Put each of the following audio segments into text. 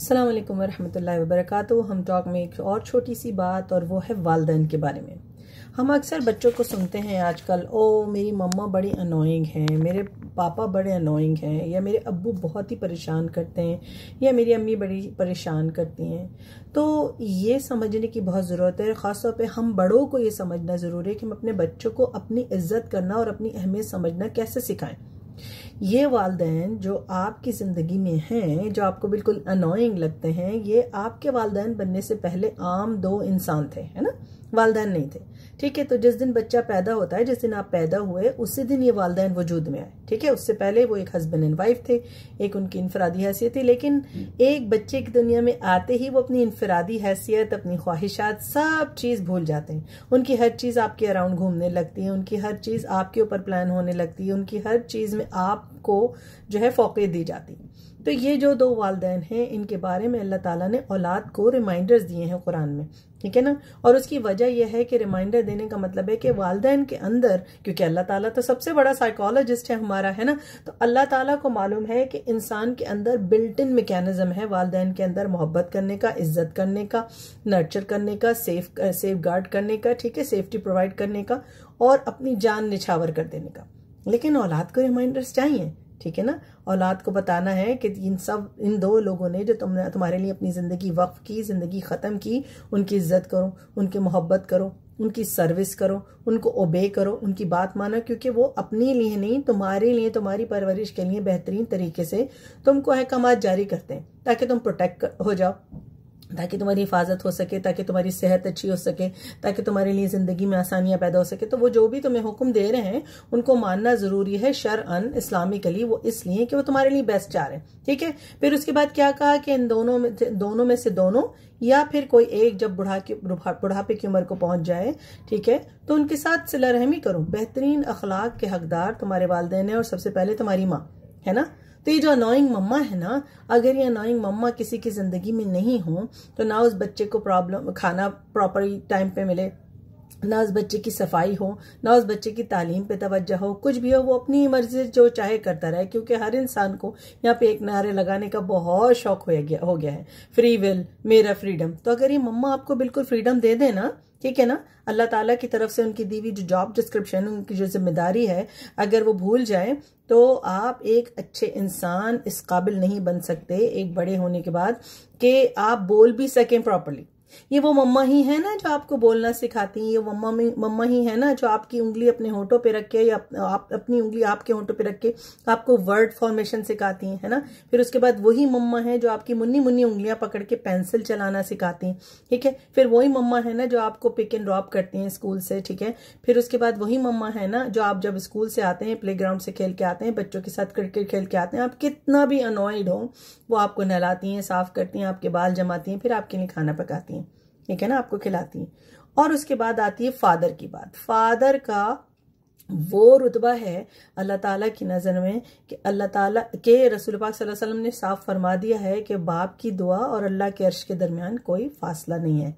अस्सलाम वालेकुम वरहमतुल्लाहि वबरकातुहू। हम टॉक में एक और छोटी सी बात, और वो है वालिदैन के बारे में। हम अक्सर बच्चों को सुनते हैं आजकल, ओ मेरी मम्मा बड़ी अनोइंग हैं, मेरे पापा बड़े अनोइंग हैं, या मेरे अब्बू बहुत ही परेशान करते हैं, या मेरी अम्मी बड़ी परेशान करती हैं। तो ये समझने की बहुत ज़रूरत है, ख़ासतौर पे हम बड़ों को ये समझना ज़रूरी है कि हम अपने बच्चों को अपनी इज़्ज़त करना और अपनी अहमियत समझना कैसे सिखाएं। ये वालिदैन जो आपकी ज़िंदगी में हैं, जो आपको बिल्कुल अनोइंग लगते हैं, ये आपके वालिदैन बनने से पहले आम दो इंसान थे, है ना, वालिदैन नहीं थे। ठीक है, तो जिस दिन बच्चा पैदा होता है, जिस दिन आप पैदा हुए, उसी दिन ये वालिदैन वजूद में आए। ठीक है, उससे पहले वो एक हस्बैंड एंड वाइफ थे, एक उनकी इनफरादी हैसियत थी। लेकिन एक बच्चे की दुनिया में आते ही वो अपनी इनफरादी हैसियत, अपनी ख्वाहिशात, सब चीज़ भूल जाते हैं। उनकी हर चीज़ आपके अराउंड घूमने लगती है, उनकी हर चीज़ आपके ऊपर प्लान होने लगती है, उनकी हर चीज़ में आपको जो है फौक़ियत दी जाती है। तो ये जो दो वालिदैन हैं, इनके बारे में अल्लाह ताला ने औलाद को रिमाइंडर्स दिए हैं कुरान में। ठीक है ना, और उसकी वजह यह है कि रिमाइंडर देने का मतलब है कि वालिदैन के अंदर, क्योंकि अल्लाह ताला तो सबसे बड़ा साइकोलॉजिस्ट है हमारा, है ना, तो अल्लाह ताला को मालूम है कि इंसान के अंदर बिल्ट इन मैकेनिज्म है वालिदैन के अंदर मोहब्बत करने का, इज्जत करने का, नर्चर करने का, सेफ गार्ड करने का, ठीक है, सेफ्टी प्रोवाइड करने का, और अपनी जान निछावर कर देने का। लेकिन औलाद को रिमाइंडर्स चाहिए। ठीक है ना, औलाद को बताना है कि इन दो लोगों ने जो तुम्हारे लिए अपनी ज़िंदगी वक्फ की, ज़िंदगी ख़त्म की, उनकी इज्जत करो, उनकी मोहब्बत करो, उनकी सर्विस करो, उनको ओबे करो, उनकी बात मानो, क्योंकि वो अपने लिए नहीं, तुम्हारे लिए, तुम्हारी परवरिश के लिए बेहतरीन तरीके से तुमको अहकामात जारी करते हैं, ताकि तुम प्रोटेक्ट हो जाओ, ताकि तुम्हारी हिफाजत हो सके, ताकि तुम्हारी सेहत अच्छी हो सके, ताकि तुम्हारे लिए ज़िंदगी में आसानियां पैदा हो सके। तो वो जो भी तुम्हें हुक्म दे रहे हैं, उनको मानना ज़रूरी है शरअन, इस्लामिकली, वो इसलिए कि वो तुम्हारे लिए बेस्ट चाह रहे हैं। ठीक है, फिर उसके बाद क्या कहा कि इन दोनों में से दोनों, या फिर कोई एक जब बुढ़ापे की उम्र को पहुंच जाए, ठीक है, तो उनके साथ सिला रहमी करो। बेहतरीन अखलाक के हकदार तुम्हारे वालिदैन है, और सबसे पहले तुम्हारी माँ है ना। तो ये जो अनोइंग मम्मा है ना, अगर ये अनोइंग मम्मा किसी की जिंदगी में नहीं हो, तो ना उस बच्चे को खाना प्रॉपर टाइम पे मिले, ना उस बच्चे की सफाई हो, ना उस बच्चे की तालीम पे तवज्जो हो, कुछ भी हो, वो अपनी मर्जी जो चाहे करता रहे। क्योंकि हर इंसान को यहाँ पे एक नारे लगाने का बहुत शौक हो गया है, फ्री विल, मेरा फ्रीडम। तो अगर ये मम्मा आपको बिल्कुल फ्रीडम दे दे ना, ठीक है ना, अल्लाह ताला की तरफ से उनकी दी हुई जो जॉब डिस्क्रिप्शन, उनकी जो जिम्मेदारी है, अगर वो भूल जाए, तो आप एक अच्छे इंसान इस काबिल नहीं बन सकते एक बड़े होने के बाद कि आप बोल भी सकें प्रॉपर्ली। ये वो मम्मा ही है ना जो आपको बोलना सिखाती है, ये मम्मा ही है ना जो आपकी उंगली अपने होठों पे रख के, या आप अपनी उंगली आपके होठों पे रख के आपको वर्ड फॉर्मेशन सिखाती है ना। फिर उसके बाद वही मम्मा है जो आपकी मुन्नी मुन्नी उंगलियां पकड़ के पेंसिल चलाना सिखाती हैं। ठीक है, फिर वही मम्मा है ना जो आपको पिक एंड ड्रॉप करती हैं स्कूल से। ठीक है, फिर उसके बाद वही मम्मा है ना जो आप जब स्कूल से आते हैं, प्ले ग्राउंड से खेल के आते हैं, बच्चों के साथ क्रिकेट खेल के आते हैं, आप कितना भी अनॉयड हो, वो आपको नहलाती हैं, साफ करती हैं, आपके बाल जमाती हैं, फिर आपके लिए खाना पकाती हैं, ठीक है ना, आपको खिलाती हैं। और उसके बाद आती है फादर की बात। फादर का वो रुतबा है अल्लाह ताला की नज़र में कि अल्लाह ताला के रसूल पाक सल्लल्लाहु अलैहि वसल्लम ने साफ फरमा दिया है कि बाप की दुआ और अल्लाह के अर्श के दरमियान कोई फासला नहीं है,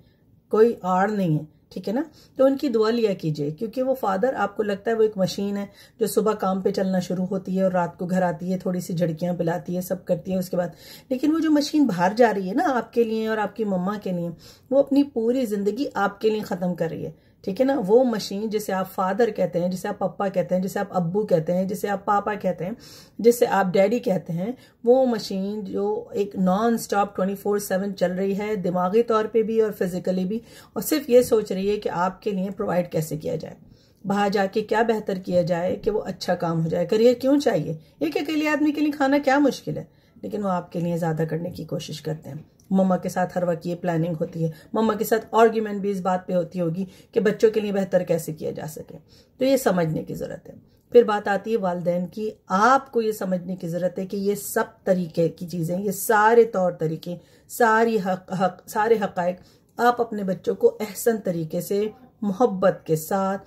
कोई आड़ नहीं है। ठीक है ना, तो उनकी दुआ लिया कीजिए, क्योंकि वो फादर, आपको लगता है वो एक मशीन है जो सुबह काम पे चलना शुरू होती है और रात को घर आती है, थोड़ी सी झड़कियां पिलाती है, सब करती है उसके बाद, लेकिन वो जो मशीन बाहर जा रही है ना आपके लिए और आपकी मम्मा के लिए, वो अपनी पूरी जिंदगी आपके लिए खत्म कर रही है। ठीक है ना, वो मशीन जिसे आप फादर कहते हैं, जिसे आप पप्पा कहते हैं, जिसे आप अब्बू कहते हैं, जिसे आप पापा कहते हैं, जिसे आप डैडी कहते हैं, वो मशीन जो एक नॉन स्टॉप 24/7 चल रही है, दिमागी तौर पे भी और फिजिकली भी, और सिर्फ ये सोच रही है कि आपके लिए प्रोवाइड कैसे किया जाए, बाहर जाके क्या बेहतर किया जाए कि वो अच्छा काम हो जाए। करियर क्यों चाहिए, एक अकेले आदमी के लिए खाना क्या मुश्किल है, लेकिन वो आपके लिए ज्यादा करने की कोशिश करते हैं। मम्मा के साथ हर वक्त ये प्लानिंग होती है, मम्मा के साथ आर्ग्यूमेंट भी इस बात पे होती होगी कि बच्चों के लिए बेहतर कैसे किया जा सके। तो ये समझने की जरूरत है। फिर बात आती है वालिदैन की। आपको ये समझने की जरूरत है कि ये सब तरीके की चीजें, ये सारे तौर तरीके, सारे हकायक आप अपने बच्चों को एहसन तरीके से, मोहब्बत के साथ,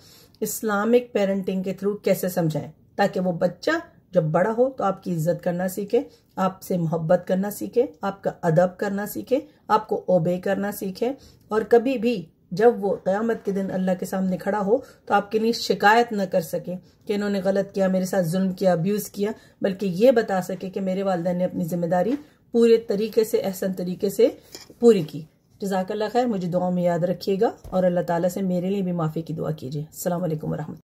इस्लामिक पेरेंटिंग के थ्रू कैसे समझाएं, ताकि वो बच्चा जब बड़ा हो तो आपकी इज्जत करना सीखे, आपसे मोहब्बत करना सीखे, आपका अदब करना सीखे, आपको ओबे करना सीखे, और कभी भी जब वो क़यामत के दिन अल्लाह के सामने खड़ा हो तो आपके लिए शिकायत न कर सके कि इन्होंने गलत किया, मेरे साथ जुल्म किया, अब्यूज किया, बल्कि ये बता सके कि मेरे वालिदैन ने अपनी जिम्मेदारी पूरे तरीके से, एहसन तरीके से पूरी की। जज़ाकल्लाह खैर। मुझे दुआ में याद रखिएगा और अल्लाह ताला से मेरे लिए भी माफ़ी की दुआ कीजिए। अस्सलाम वालेकुम वरहमतुल्लाह।